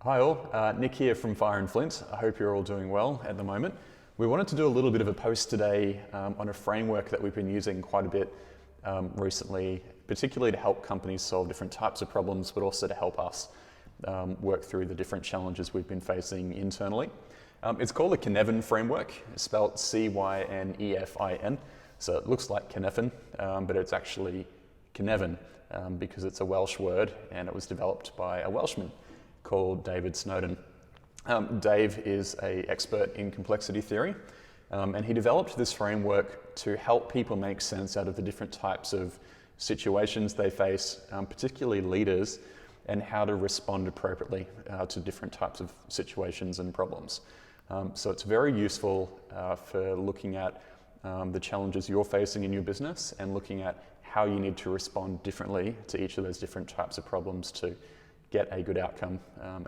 Hi all, Nick here from Fire and Flint. I hope you're all doing well at the moment. We wanted to do a little bit of a post today on a framework that we've been using quite a bit recently, particularly to help companies solve different types of problems, but also to help us work through the different challenges we've been facing internally. It's called the Cynefin Framework, spelled C-Y-N-E-F-I-N. So it looks like Cynefin, but it's actually Cynefin because it's a Welsh word and it was developed by a Welshman called David Snowden. Dave is an expert in complexity theory, and he developed this framework to help people make sense out of the different types of situations they face, particularly leaders, and how to respond appropriately to different types of situations and problems. So it's very useful for looking at the challenges you're facing in your business and looking at how you need to respond differently to each of those different types of problems to get a good outcome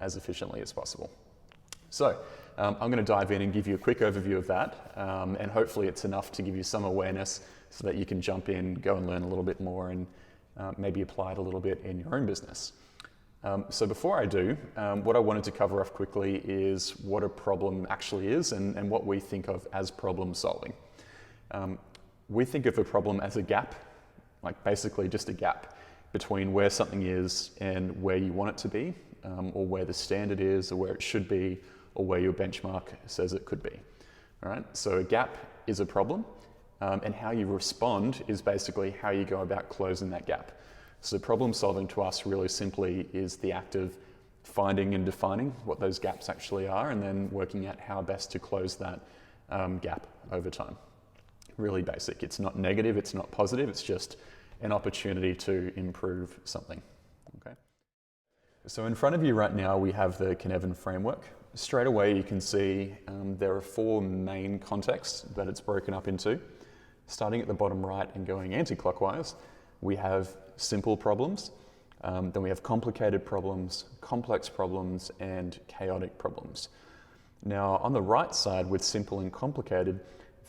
as efficiently as possible. So I'm going to dive in and give you a quick overview of that, and hopefully it's enough to give you some awareness so that you can jump in, go and learn a little bit more, and maybe apply it a little bit in your own business. So before I do, what I wanted to cover off quickly is what a problem actually is and what we think of as problem solving. We think of a problem as a gap, like basically just a gap between where something is and where you want it to be, or where the standard is, or where it should be, or where your benchmark says it could be. All right? So a gap is a problem, and how you respond is basically how you go about closing that gap. So problem solving to us really simply is the act of finding and defining what those gaps actually are, and then working out how best to close that gap over time. Really basic. It's not negative, it's not positive, it's just an opportunity to improve something. Okay. So in front of you right now we have the Cynefin Framework. Straight away you can see there are four main contexts that it's broken up into. Starting at the bottom right and going anti-clockwise, we have simple problems, then we have complicated problems, complex problems, and chaotic problems. Now on the right side with simple and complicated,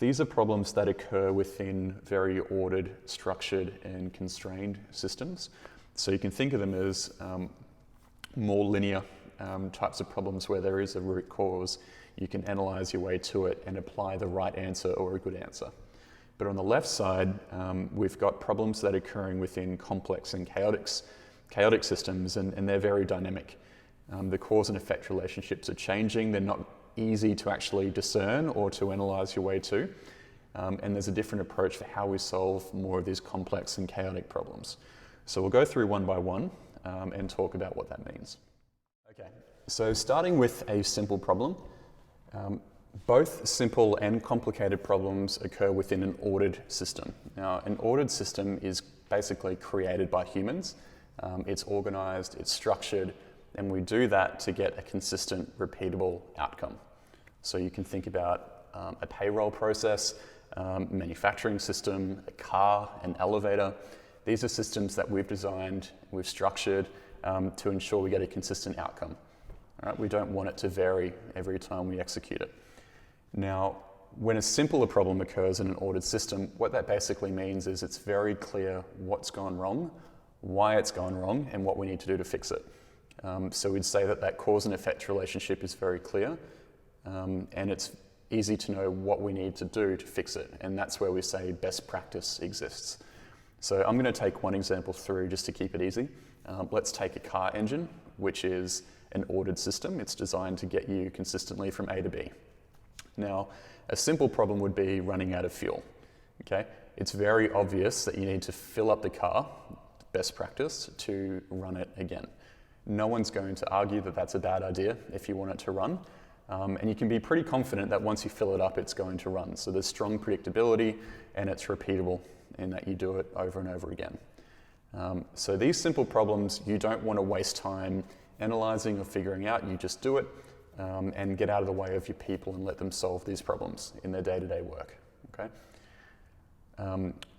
these are problems that occur within very ordered, structured, and constrained systems. So you can think of them as more linear types of problems where there is a root cause. You can analyze your way to it and apply the right answer or a good answer. But on the left side, we've got problems that are occurring within complex and chaotic systems, and they're very dynamic. The cause and effect relationships are changing. They're not easy to actually discern or to analyze your way to. And there's a different approach for how we solve more of these complex and chaotic problems. So we'll go through one by one and talk about what that means. Okay, so starting with a simple problem, both simple and complicated problems occur within an ordered system. Now, an ordered system is basically created by humans. It's organized, it's structured, and we do that to get a consistent, repeatable outcome. So you can think about a payroll process, manufacturing system, a car, an elevator. These are systems that we've designed, we've structured to ensure we get a consistent outcome. All right? We don't want it to vary every time we execute it. Now, when a simpler problem occurs in an ordered system, what that basically means is it's very clear what's gone wrong, why it's gone wrong, and what we need to do to fix it. So we'd say that cause and effect relationship is very clear, and it's easy to know what we need to do to fix it, and that's where we say best practice exists. So I'm going to take one example through just to keep it easy. Let's take a car engine, which is an ordered system. It's designed to get you consistently from A to B. Now, a simple problem would be running out of fuel. Okay? It's very obvious that you need to fill up the car, best practice, to run it again. No one's going to argue that that's a bad idea if you want it to run. And you can be pretty confident that once you fill it up, it's going to run. So there's strong predictability and it's repeatable in that you do it over and over again. So these simple problems, you don't want to waste time analyzing or figuring out. You just do it and get out of the way of your people and let them solve these problems in their day-to-day work. Okay?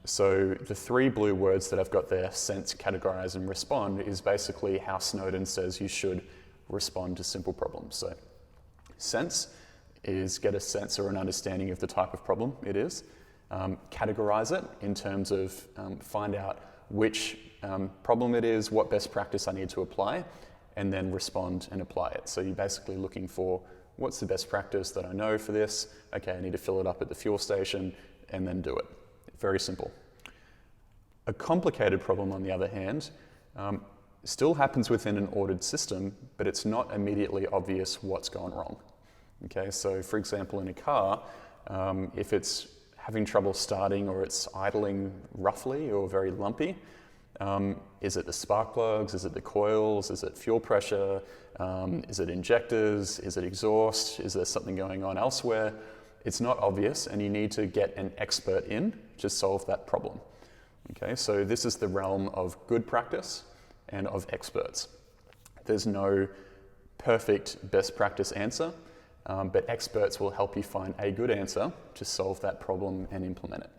So the three blue words that I've got there, sense, categorize, and respond, is basically how Snowden says you should respond to simple problems. So sense is get a sense or an understanding of the type of problem it is. Categorize it in terms of find out which problem it is, what best practice I need to apply, and then respond and apply it. So you're basically looking for what's the best practice that I know for this? Okay, I need to fill it up at the fuel station and then do it. Very simple. A complicated problem, on the other hand, still happens within an ordered system, but it's not immediately obvious what's gone wrong. Okay, so for example, in a car, if it's having trouble starting or it's idling roughly or very lumpy, is it the spark plugs? Is it the coils? Is it fuel pressure? Is it injectors? Is it exhaust? Is there something going on elsewhere? It's not obvious, and you need to get an expert in to solve that problem. Okay, so this is the realm of good practice and of experts. There's no perfect best practice answer, but experts will help you find a good answer to solve that problem and implement it.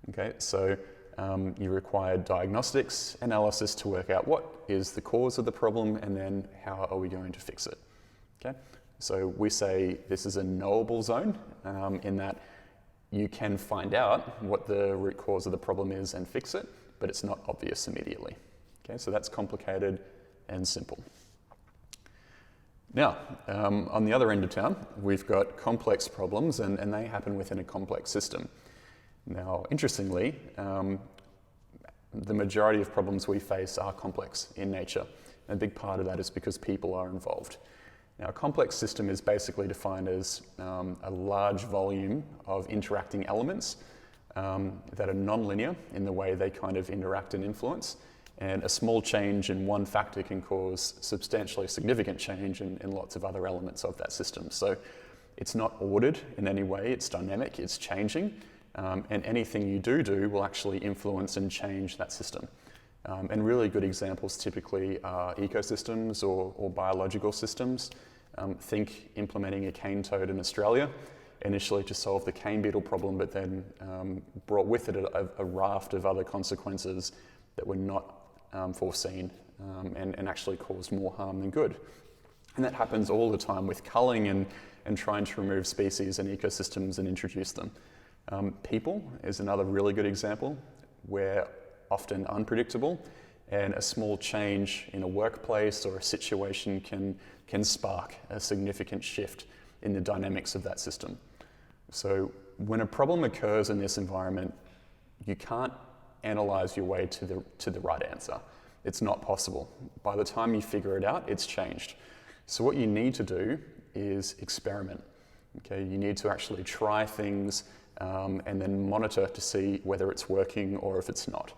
Okay, so you require diagnostics analysis to work out what is the cause of the problem and then how are we going to fix it. Okay, so we say this is a knowable zone in that you can find out what the root cause of the problem is and fix it, but it's not obvious immediately. Okay, so that's complicated and simple. Now, on the other end of town, we've got complex problems and they happen within a complex system. Now, interestingly, the majority of problems we face are complex in nature. And a big part of that is because people are involved. Now, a complex system is basically defined as a large volume of interacting elements that are non-linear in the way they kind of interact and influence. And a small change in one factor can cause substantially significant change in lots of other elements of that system. So it's not ordered in any way, it's dynamic, it's changing. And anything you do will actually influence and change that system. And really good examples typically are ecosystems or biological systems. Think implementing a cane toad in Australia, initially to solve the cane beetle problem, but then brought with it a raft of other consequences that were not foreseen and actually caused more harm than good. And that happens all the time with culling and trying to remove species and ecosystems and introduce them. People is another really good example. We're often unpredictable, and a small change in a workplace or a situation can spark a significant shift in the dynamics of that system. So when a problem occurs in this environment, you can't analyze your way to the right answer. It's not possible. By the time you figure it out, it's changed. So what you need to do is experiment. Okay, you need to actually try things and then monitor to see whether it's working or if it's not.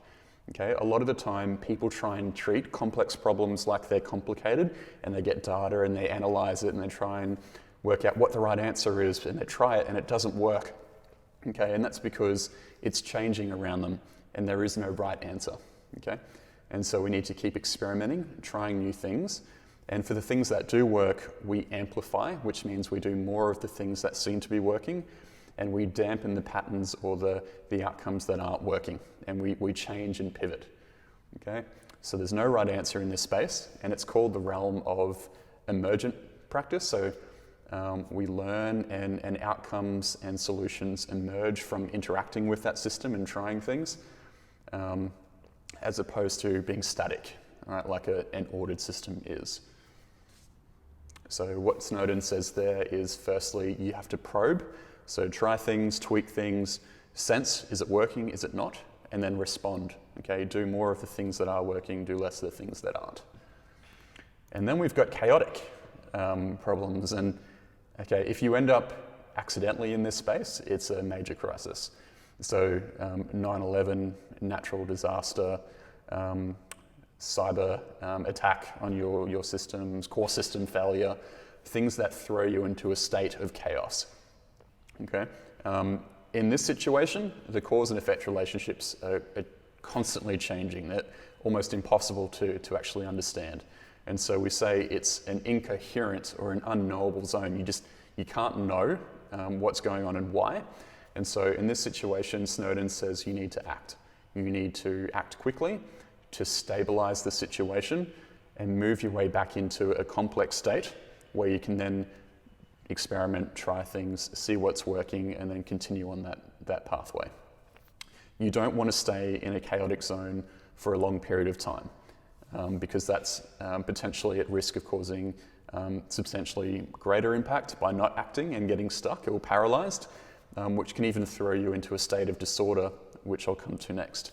Okay, a lot of the time people try and treat complex problems like they're complicated, and they get data and they analyze it and they try and work out what the right answer is, and they try it and it doesn't work. Okay, and that's because it's changing around them and there is no right answer. Okay, and so we need to keep experimenting, trying new things. And for the things that do work, we amplify, which means we do more of the things that seem to be working, and we dampen the patterns or the outcomes that aren't working, and we change and pivot. Okay, so there's no right answer in this space, and it's called the realm of emergent practice. So we learn and outcomes and solutions emerge from interacting with that system and trying things, as opposed to being static, right, like an ordered system is. So what Snowden says there is, firstly, you have to probe. So try things, tweak things, sense, is it working, is it not? And then respond, okay? Do more of the things that are working, do less of the things that aren't. And then we've got chaotic problems. And okay, if you end up accidentally in this space, it's a major crisis. So 9/11, natural disaster, cyber attack on your systems, core system failure, things that throw you into a state of chaos. Okay. In this situation, the cause and effect relationships are constantly changing. They're almost impossible to actually understand. And so we say it's an incoherent or an unknowable zone. You can't know what's going on and why. And so in this situation, Snowden says you need to act. You need to act quickly to stabilize the situation and move your way back into a complex state where you can then experiment, try things, see what's working, and then continue on that pathway. You don't want to stay in a chaotic zone for a long period of time. because that's potentially at risk of causing substantially greater impact by not acting and getting stuck or paralyzed, which can even throw you into a state of disorder, which I'll come to next.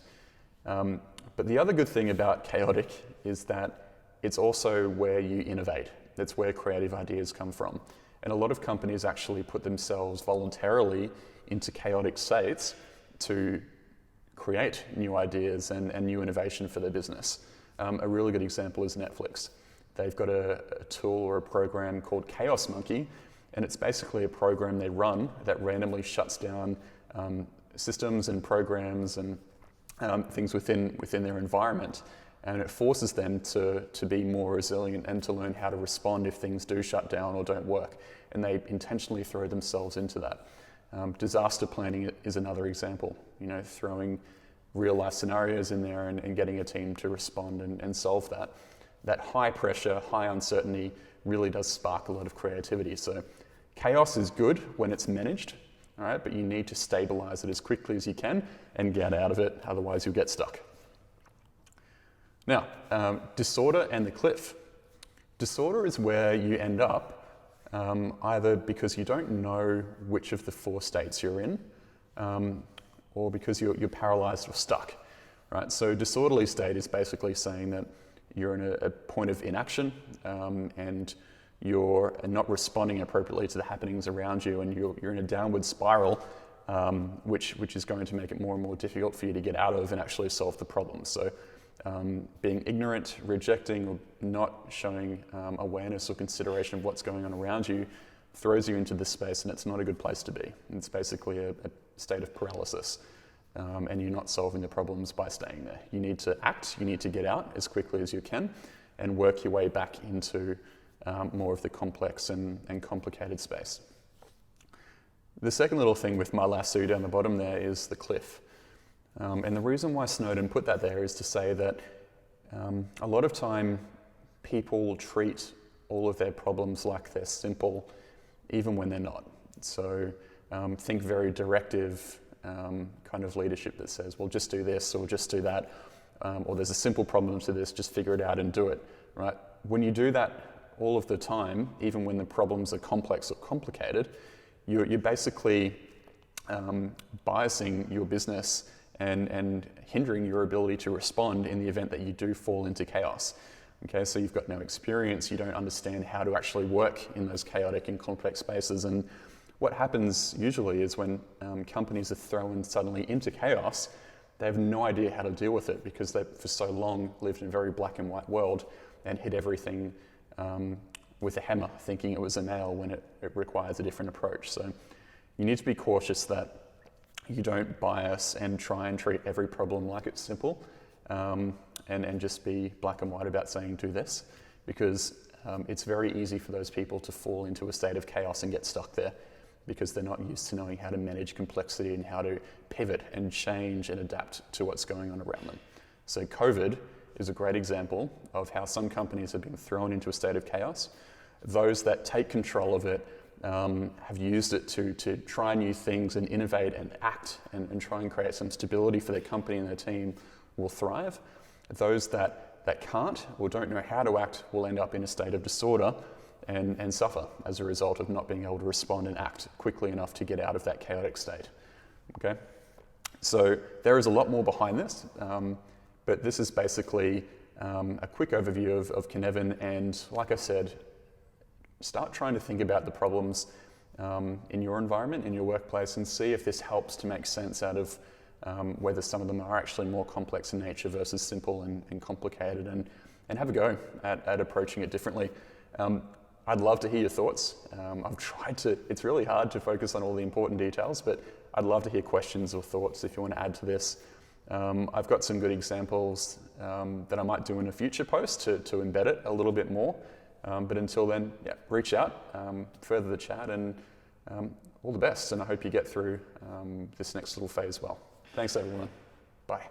But the other good thing about chaotic is that it's also where you innovate. It's where creative ideas come from. And a lot of companies actually put themselves voluntarily into chaotic states to create new ideas and new innovation for their business. A really good example is Netflix. They've got a tool or a program called Chaos Monkey, and it's basically a program they run that randomly shuts down systems and programs and things within their environment. And it forces them to be more resilient and to learn how to respond if things do shut down or don't work. And they intentionally throw themselves into that. Disaster planning is another example, throwing real life scenarios in there and getting a team to respond and solve that. That high pressure, high uncertainty really does spark a lot of creativity. So chaos is good when it's managed, all right, but you need to stabilize it as quickly as you can and get out of it, otherwise you'll get stuck. Now, disorder and the cliff. Disorder is where you end up either because you don't know which of the 4 states you're in, or because you're paralyzed or stuck, right? So disorderly state is basically saying that you're in a point of inaction and you're not responding appropriately to the happenings around you, and you're in a downward spiral, which is going to make it more and more difficult for you to get out of and actually solve the problem. So being ignorant, rejecting, or not showing awareness or consideration of what's going on around you throws you into this space, and it's not a good place to be. It's basically a state of paralysis, and you're not solving the problems by staying there. You need to act, you need to get out as quickly as you can and work your way back into more of the complex and complicated space. The second little thing with my lasso down the bottom there is the cliff. And the reason why Snowden put that there is to say that a lot of time people treat all of their problems like they're simple, even when they're not. So think very directive kind of leadership that says, well, just do this or just do that, or there's a simple problem to this, just figure it out and do it, right? When you do that all of the time, even when the problems are complex or complicated, you're basically biasing your business and hindering your ability to respond in the event that you do fall into chaos. Okay, so you've got no experience, you don't understand how to actually work in those chaotic and complex spaces. And what happens usually is when companies are thrown suddenly into chaos, they have no idea how to deal with it because they've for so long lived in a very black and white world and hit everything with a hammer, thinking it was a nail when it requires a different approach. So you need to be cautious that you don't bias and try and treat every problem like it's simple, and just be black and white about saying do this, because it's very easy for those people to fall into a state of chaos and get stuck there because they're not used to knowing how to manage complexity and how to pivot and change and adapt to what's going on around them. So COVID is a great example of how some companies have been thrown into a state of chaos. Those that take control of it have used it to try new things and innovate and act and try and create some stability for their company and their team will thrive. Those that can't or don't know how to act will end up in a state of disorder and suffer as a result of not being able to respond and act quickly enough to get out of that chaotic state. Okay, so there is a lot more behind this, but this is basically a quick overview of Cynefin, and like I said, start trying to think about the problems in your environment, in your workplace, and see if this helps to make sense out of whether some of them are actually more complex in nature versus simple and complicated, and have a go at approaching it differently. I'd love to hear your thoughts. I've tried to, it's really hard to focus on all the important details, but I'd love to hear questions or thoughts if you want to add to this. I've got some good examples that I might do in a future post to embed it a little bit more. But until then, yeah, reach out, further the chat, and all the best. And I hope you get through this next little phase well. Thanks, everyone. Bye.